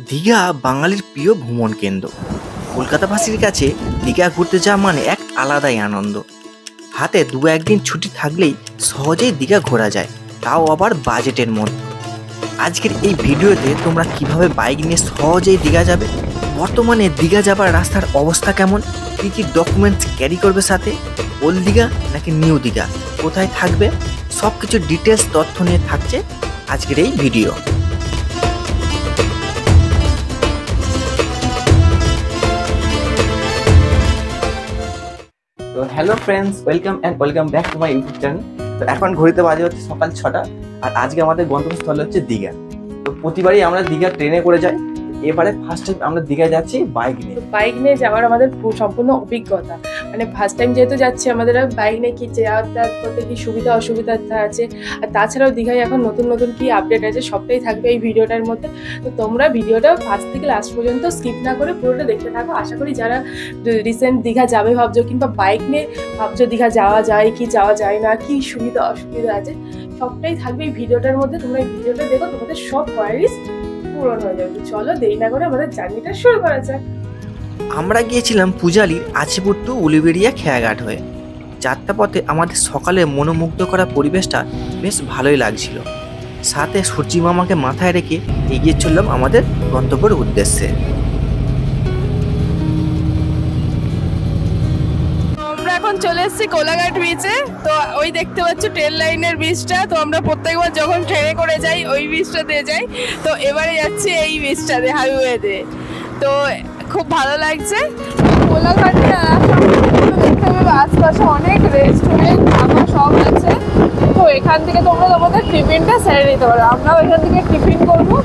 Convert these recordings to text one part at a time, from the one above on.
দীঘা বাঙালির প্রিয় ভ্রমণ কেন্দ্র। কলকাতাবাসীর কাছে দীঘা ঘুরতে যাওয়া মানে এক আলাদাই আনন্দ। হাতে দু একদিন ছুটি থাকলেই সহজেই দীঘা ঘোরা যায়, তাও আবার বাজেটের মধ্যে। আজকের এই ভিডিওতে তোমরা কিভাবে বাইক নিয়ে সহজেই দীঘা যাবে, বর্তমানে দীঘা যাবার রাস্তার অবস্থা কেমন, কী কী ডকুমেন্টস ক্যারি করবে সাথে, ওল্ড দীঘা নাকি নিউ দীঘা, কোথায় থাকবে, সব কিছু ডিটেলস তথ্য নিয়ে থাকছে আজকের এই ভিডিও। তো hello friends, welcome back to my YouTube channel. তো এখন ঘড়িতে বাজে হচ্ছে সকাল 6টা, আর আজকে আমাদের গন্তব্যস্থল হচ্ছে দীঘা। তো প্রতিবারই আমরা দীঘা ট্রেনে করে যাই, এবারে ফার্স্ট টাইম আমরা দীঘায় যাচ্ছি বাইক নিয়ে যাওয়ার আমাদের সম্পূর্ণ অভিজ্ঞতা। মানে ফার্স্ট টাইম যেহেতু যাচ্ছি, আমাদের বাইক নিয়ে কি যাতায়াত করতে কি সুবিধা অসুবিধা আছে, আর তাছাড়াও দীঘায় এখন নতুন নতুন কি আপডেট আছে সবটাই থাকবে এই ভিডিওটার মধ্যে। তো তোমরা ভিডিওটা ফার্স্ট থেকে লাস্ট পর্যন্ত স্কিপ না করে পুরোটা দেখতে থাকো। আশা করি যারা রিসেন্ট দীঘা যাবে ভাবছো, কিংবা বাইক নিয়ে ভাবছো দীঘা যাওয়া যায় কি যাওয়া যায় না, কি সুবিধা অসুবিধা আছে, সবটাই থাকবে এই ভিডিওটার মধ্যে। তোমরা এই ভিডিওটা দেখো, তোমাদের সব কোয়ারিজ পূরণ হয়ে যাবে। চলো দেরি না করে আমাদের জার্নিটা শুরু করা যাক। আমরা গিয়েছিলাম পূজালির আচিপুর টু উলুবেড়িয়া খেয়াঘাট হয়ে। যাত্রাপথে আমাদের সকালে মনোমুগ্ধ করা পরিবেশটা বেশ ভালোই লাগছিল। সাথে সূর্যি মামাকে মাথায় রেখে এগিয়ে চললাম আমাদের গন্তব্যের উদ্দেশ্যে। আমরা এখন চলে এসেছি কোলাঘাট বিচে। তো ওই দেখতে পাচ্ছ ট্রেন লাইনের বিচটা। তো আমরা প্রত্যেকবার যখন ট্রেনে করে যাই ওই বিচটা দিয়ে যাই। তো এবারে যাচ্ছি এই বিচটা দিয়ে, হাইওয়ে দিয়ে। তো খুব ভালো লাগছে। কোলাঘাটে দেখতে পাবে আশপাশে অনেক রেস্টুরেন্ট, খাবার সব আছে। তো এখান থেকে তোমরা তোমাদের টিফিনটা সেরে নিতে পারো। আমরাও এখান থেকে টিফিন করবো।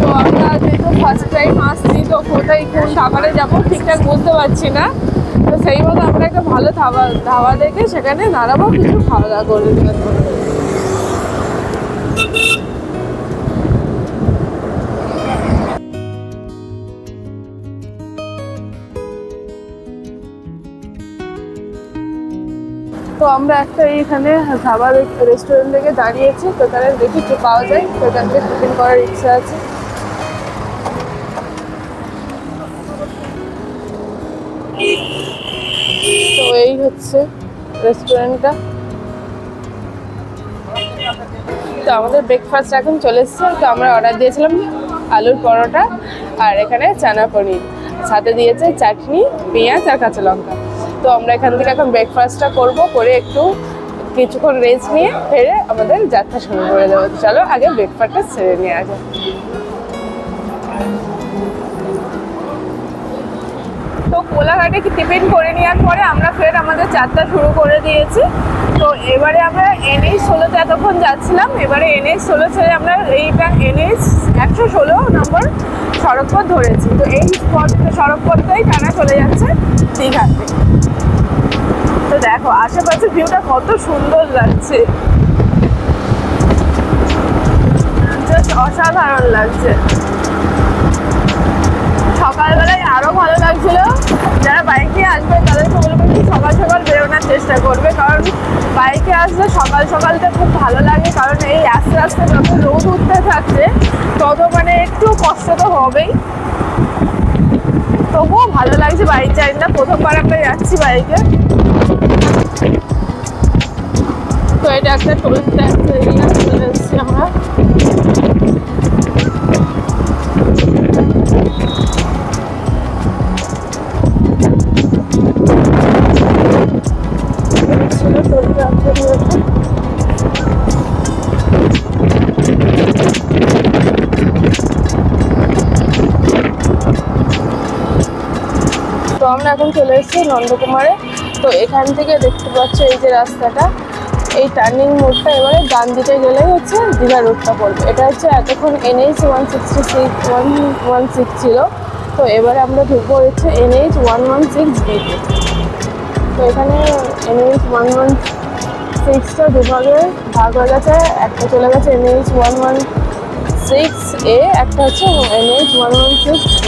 তো আমরা যেহেতু ফার্স্ট টাইম আসছি, তো কোথায় কোন খাবারে যাবো ঠিকঠাক বুঝতে পারছি না। তো সেই মতো আমরা একটা ভালো ধাবা দেখে সেখানে দাঁড়াবো, কিছু খাওয়া দাওয়া করে দেবো। তো আমরা একটা এইখানে ধাবা রেস্টুরেন্ট থেকে দাঁড়িয়েছি। তো তারা দেখি কি পাওয়া যায়, তো এখান থেকে টিফিন করার ইচ্ছা আছে। তো এই হচ্ছে রেস্টুরেন্টটা। তো আমাদের ব্রেকফাস্ট এখন চলে এসছে। তো আমরা অর্ডার দিয়েছিলাম আলুর পরোটা আর এখানে চানা পনির, সাথে দিয়েছে চাটনি, পেঁয়াজ আর কাঁচা লঙ্কা। তো আমরা এখান থেকে এখন ব্রেকফাস্টটা করবো, করে একটু কিছুক্ষণ রেস্ট নিয়ে ফেরে আমাদের যাত্রা শুরু করে দেবো। চলো আগে ব্রেকফাস্টটা সেরে নিয়ে আসবো। তো কোলাঘাটে টিফিন করে নেওয়ার পরে আমরা ফের আমাদের যাত্রা শুরু করে দিয়েছি। তো এবারে আমরা NH 16-তে এতক্ষণ যাচ্ছিলাম। এবারে NH 16 ছেড়ে আমরা এইটা NH 116 নম্বর সড়কপথ ধরেছি। তো এই সড়কপথটাই টানা চলে যাচ্ছে দীঘাতে। তো দেখো আশেপাশে ভিউটা কত সুন্দর লাগছে, জাস্ট অসাধারণ লাগছে। সকালবেলায় আরো ভালো লাগছিল। যারা বাইক নিয়ে আসবে তাদেরকে বলবো একটু সকাল সকাল বেরোনোর চেষ্টা করবে, কারণ বাইকে আসলে সকাল সকালটা খুব ভালো লাগে। কারণ এই আস্তে আস্তে যত রোদ উঠতে থাকছে তত মানে একটু কষ্ট তো হবেই, তবুও ভালো লাগছে বাইক জার্নিটা। প্রথমবার আমরা যাচ্ছি বাইকে। তো এটা একটা টোল ট্যাক্স এরিয়া চলে এসেছি আমরা। তো আমরা এখন চলে এসেছি নন্দকুমারে। তো এখান থেকে দেখতে পাচ্ছ এই যে রাস্তাটা, এই টার্নিং মোড়টা, এবারে ডান দিকে গেলেই হচ্ছে দীঘা রোডটা পড়বে। এটা হচ্ছে এতক্ষণ NH 116 ছিল। তো এবারে আমরা ঢুকবো হচ্ছে NH 116B। তো এখানে NH 116টা দুভাগে ভাগ হয়ে গেছে। একটা চলে গেছে NH 116A, একটা হচ্ছে NH 116B।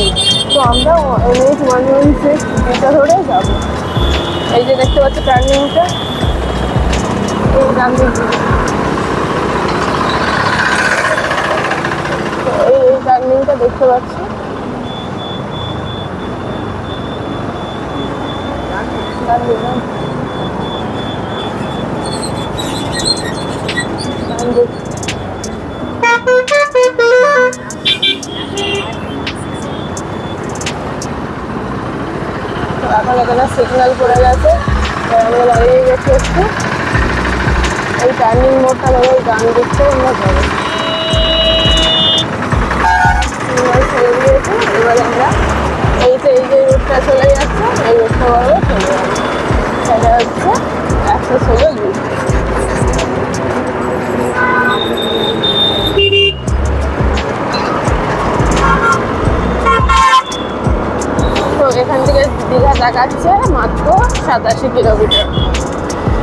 তো আমরা NH 116Bটা ধরে যাবো। এই যে দেখতে পাচ্ছি টার্নিংটা, এই ডান দিকে। তো এই টার্নিংটা দেখতে পাচ্ছি। এখন এখানে সিগন্যাল পড়ে গেছে, আমরা দাঁড়িয়ে গেছি একটু। এই টার্নিং মোড়টা ধরে ওই ডান দিকটা আমরা যাবো। সিগন্যাল ছেড়ে দিয়েছি, এবার আমরা এই যে রুটটা চলে যাচ্ছে, এই রুটটা বরাবর চলে যাবে। সেটা হচ্ছে 116 রুট। তো এখান থেকে দীঘা দেখাচ্ছে মাত্র 87 কিলোমিটার।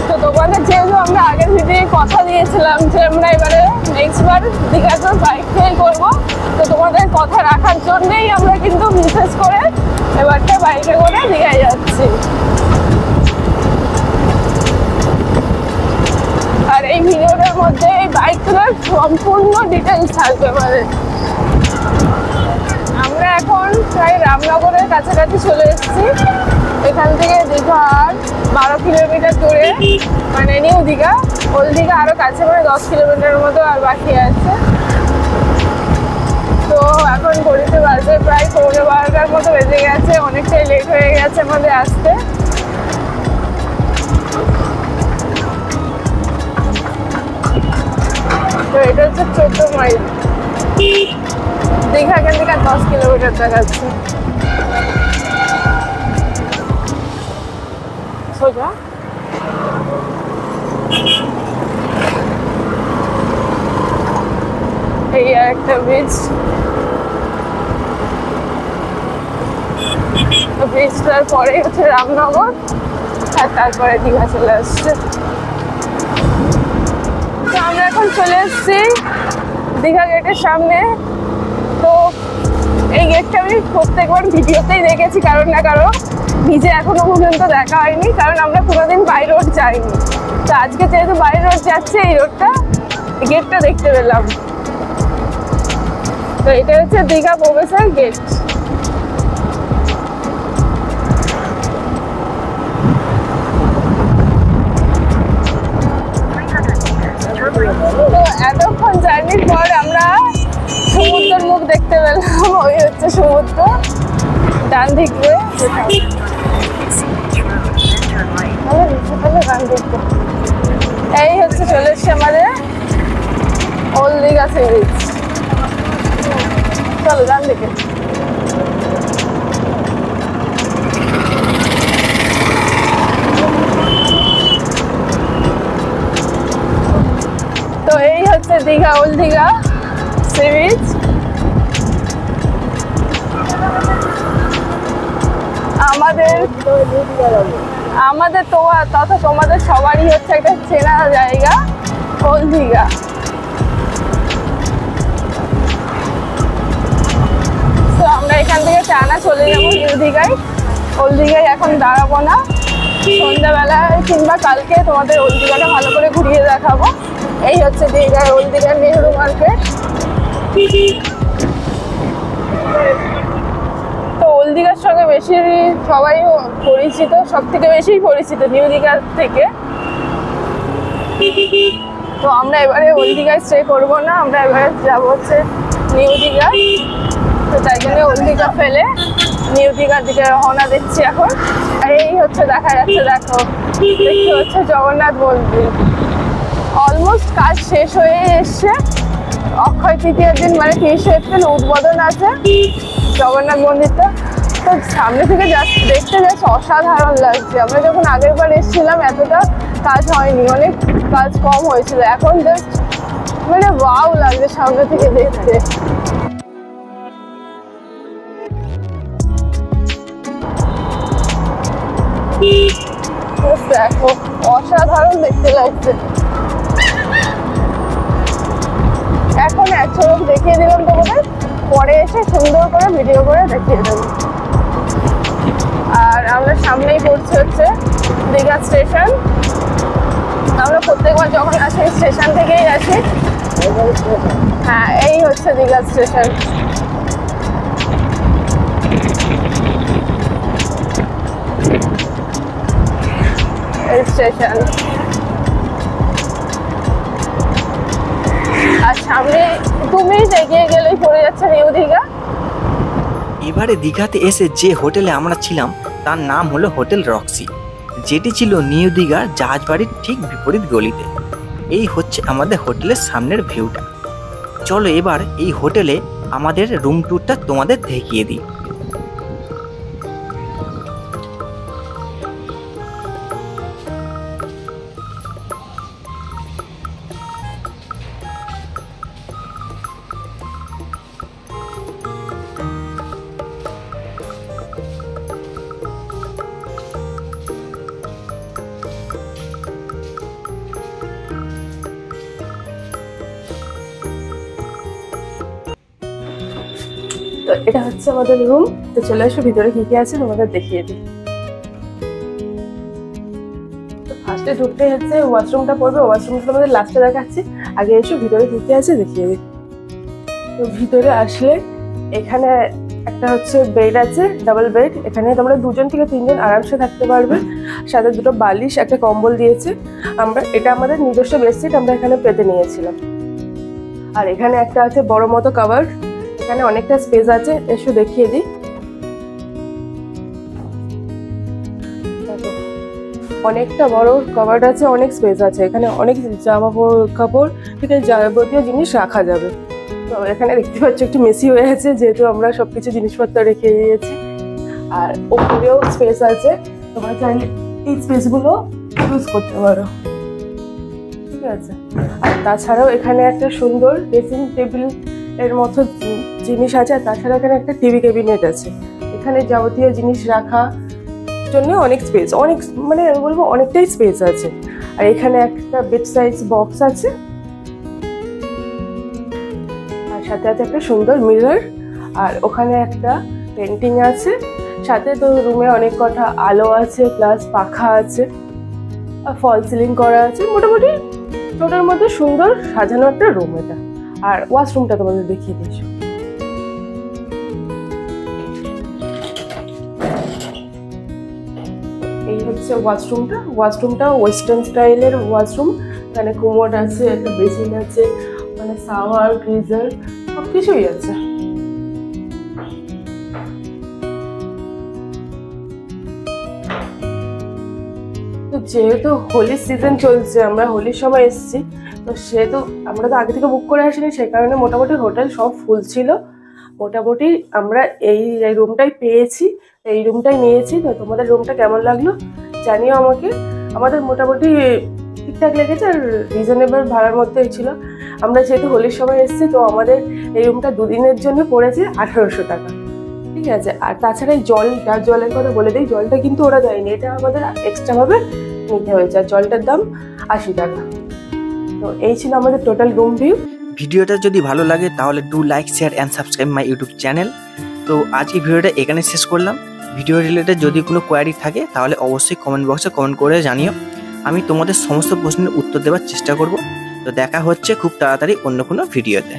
তো তোমাদের যেহেতু আমরা আগের ভিডিও কথা দিয়েছিলাম যে আমরা এবারে নেক্সট বার দীঘাতে বাইক ট্রেল করবো, তো তোমাদের কথা রাখার জন্যই আমরা কিন্তু বিশেষ করে এবারটা বাইকে করে দীঘায় যাচ্ছি। আর এই ভিডিওটার মধ্যে এই বাইকগুলোর সম্পূর্ণ ডিটেলস থাকবে মানে। আমরা এখন প্রায় রামনগরের কাছাকাছি চলে এসেছি। এখান থেকে দীঘার 12 কিলোমিটার দূরে মানে নিউ দীঘা, ওল্ড দীঘা আরো কাছে মানে 10 কিলোমিটারের মতো আর বাকি আছে। তো এখন ঘড়িতে বাজে প্রায় 11:15 মতো বেজে গেছে, অনেকটাই লেট হয়ে গেছে আমাদের আসতে। তো এটা হচ্ছে 14 মাইল। দীঘা এখান থেকে 10 কিলোমিটার দেখাচ্ছে সোজা। এই আর একটা ব্রিজ, ব্রিজটার পরে হচ্ছে রামনগর, আর তারপরে দীঘা চলে আসছে। তো আমরা এখন চলে এসেছি দীঘা গেটের সামনে। তো এই গেটটা আমি প্রত্যেকবার ভিডিওতেই দেখেছি কারণ না কারণ, নিজে এখনো পর্যন্ত দেখা হয়নি কারণ আমরা কোনোদিন বাই রোড যাইনি। তো আজকে যেহেতু বাই রোড যাচ্ছে, এই রোডটা গেটটা দেখতে পেলাম। তো এটা হচ্ছে দীঘা প্রবেশের গেট। তো এতক্ষণ জার্নির পর আমরা সমুদ্রের মুখ দেখতে পেলাম, ওই হচ্ছে সমুদ্র ডান দিকে। এই হচ্ছে চলে এসছে আমাদের ওল্ড দীঘা সি বিচ। চলো ডান দিকে। তো এই হচ্ছে Digha old Digha sea beach. আমাদের তথা তোমাদের সবারই হচ্ছে একটা চেনা জায়গা ওল্ড দীঘা। তো আমরা এখান থেকে টানা চলে যাবো নিউ দীঘায়। ওল্ড দীঘায় এখন দাঁড়াবো না, সন্ধ্যাবেলায় কিংবা কালকে তোমাদের ওল্ড দীঘাটা ভালো করে ঘুরিয়ে দেখাবো। এই হচ্ছে দীঘার ওল্ড দীঘার নেহরু মার্কেট। তো ওল্ড দীঘার সঙ্গে বেশি সবাই পরিচিত, সব থেকে বেশি পরিচিত নিউ দীঘার থেকে। তো আমরা এবারে ওল্ড দীঘায় স্টে করবো না, আমরা এবারে যাবো হচ্ছে নিউ দীঘা। তো তাই জন্য ওল্ড দীঘা ফেলে নিউ দীঘার দিকে রওনা দিচ্ছি এখন। আর এই হচ্ছে দেখা যাচ্ছে, দেখো দেখতে হচ্ছে জগন্নাথ মন্দির। অলমোস্ট কাজ শেষ হয়ে এসছে। অক্ষয় তৃতীয়ার দিন মানে 30 এপ্রিল উদ্বোধন আছে জগন্নাথ মন্দিরটা। তো সামনে থেকে দেখতে যাচ্ছে অসাধারণ লাগছে। আমরা যখন আগের বার এসেছিলাম এতটা কাজ হয়নি, অনেক কাজ কম হয়েছিল। এখন জাস্ট মানে ওয়াও লাগছে সামনে থেকে দেখতে। দেখো অসাধারণ দেখতে লাগছে। এখন এক ঝলক দেখিয়ে দিলাম তোমাদের, পরে এসে সুন্দর করে ভিডিও করে দেখিয়ে দেবো। আর আমরা সামনেই পড়ছি হচ্ছে দীঘা স্টেশন। আমরা প্রত্যেকবার যখন আসি স্টেশন থেকেই আসি। হ্যাঁ, এই হচ্ছে দীঘা স্টেশন। স্টেশন। আর সামনে 2 মিনিট এগিয়ে গেলেই পড়ে যাচ্ছে নিউ দীঘা। এবারে দীঘাতে এসে যে হোটেলে আমরা ছিলাম তার নাম হলো হোটেল রক্সি, যেটি ছিল নিউ দীঘার জাহাজবাড়ির ঠিক বিপরীত গলিতে। এই হচ্ছে আমাদের হোটেলের সামনের ভিউটা। চলো এবার এই হোটেলে আমাদের রুম ট্যুরটা তোমাদের দেখিয়ে দিই। তো এটা হচ্ছে আমাদের রুম। তো চলে আসো ভিতরে কি কি আছে তোমাদের দেখিয়ে দিই। তো ফার্স্টে ঢুকতে হচ্ছে ওয়াশরুমটা পড়বে, ওয়াশরুমটা আমাদের লাস্টে দেখাচ্ছি। আগে এসো ভিতরে কি কি আছে দেখিয়ে দিই। তো ভিতরে আসলে এখানে একটা হচ্ছে বেড আছে, ডাবল বেড। এখানে তোমরা 2 থেকে 3 জন আরামসে থাকতে পারবে। সাথে 2টো বালিশ, একটা কম্বল দিয়েছে। এটা আমাদের নিজস্ব বেডশিট আমরা এখানে পেতে নিয়েছিলাম। আর এখানে একটা আছে বড় মতো কভার। এখানে অনেকটা স্পেস আছে, এসো দেখিয়ে দিই। অনেকটা বড় কভার আছে, অনেক স্পেস আছে। এখানে অনেক জামা কাপড় থেকে যাবতীয় জিনিস রাখা যাবে। তো এখানে দেখতে পাচ্ছ একটু মেসি হয়ে আছে, যেহেতু আমরা সবকিছু জিনিসপত্র রেখে দিয়েছি। আর ওপরেও স্পেস আছে, তোমরা চাইলে এই স্পেসগুলো ইউজ করতে পারো, ঠিক আছে। আর তাছাড়াও এখানে একটা সুন্দর ড্রেসিং টেবিল এর মতো জিনিস আছে। আর তাছাড়া এখানে একটা টিভি ক্যাবিনেট আছে। এখানে যাবতীয় জিনিস রাখা জন্য অনেক স্পেস, অনেক মানে আমি বলবো অনেকটাই স্পেস আছে। আর এখানে একটা বেড সাইজ বক্স আছে। আর সাথে আছে একটা সুন্দর মিরর। আর ওখানে একটা পেন্টিং আছে। সাথে তো রুমে অনেক কটা আলো আছে, প্লাস পাখা আছে, আর ফল সিলিং করা আছে। মোটামুটি ছোটোর মধ্যে সুন্দর সাজানো একটা রুম এটা। আর ওয়াশরুমটা তোমাদের দেখিয়ে দিয়েছো। এই হচ্ছে ওয়াশরুমটা ওয়েস্টার্ন স্টাইলের ওয়াশরুম। এখানে কোমোড আছে, একটা বেসিন আছে, মানে শাওয়ার, গিজার সব কিছুই আছে। তো যেহেতু হোলির সিজন চলছে, আমরা হোলির সময় এসেছি, তো সেহেতু আমরা তো আগে থেকে বুক করে আসিনি, সেই কারণে মোটামুটি হোটেল সব ফুল ছিল। মোটামুটি আমরা এই রুমটাই পেয়েছি, এই রুমটাই নিয়েছি। তো তোমাদের রুমটা কেমন লাগলো জানিও আমাকে। আমাদের মোটামুটি ঠিকঠাক লেগেছে, আর রিজনেবল ভাড়ার মধ্যেই ছিল। আমরা যেহেতু হোলির সময় এসেছি, তো আমাদের এই রুমটা 2 দিনের জন্য পড়েছে 1800 টাকা, ঠিক আছে। আর তাছাড়া এই জলের কথা বলে দিই, জলটা কিন্তু ওরা দেয়নি, এটা আমাদের এক্সট্রাভাবে নিতে হয়েছে। আর জলটার দাম 80 টাকা। তো এই ছিল আমাদের টোটাল রুম ভিউ। ভিডিওটা যদি ভালো লাগে তাহলে do like, share and subscribe my YouTube channel. তো আজকে ভিডিওটা এখানে শেষ করলাম। ভিডিও রিলেটেড যদি কোনো কোয়ারি থাকে তাহলে অবশ্যই কমেন্ট বক্সে কমেন্ট করে জানিও। আমি তোমাদের সমস্ত প্রশ্নের উত্তর দেওয়ার চেষ্টা করব। তো দেখা হচ্ছে খুব তাড়াতাড়ি অন্য কোনো ভিডিওতে।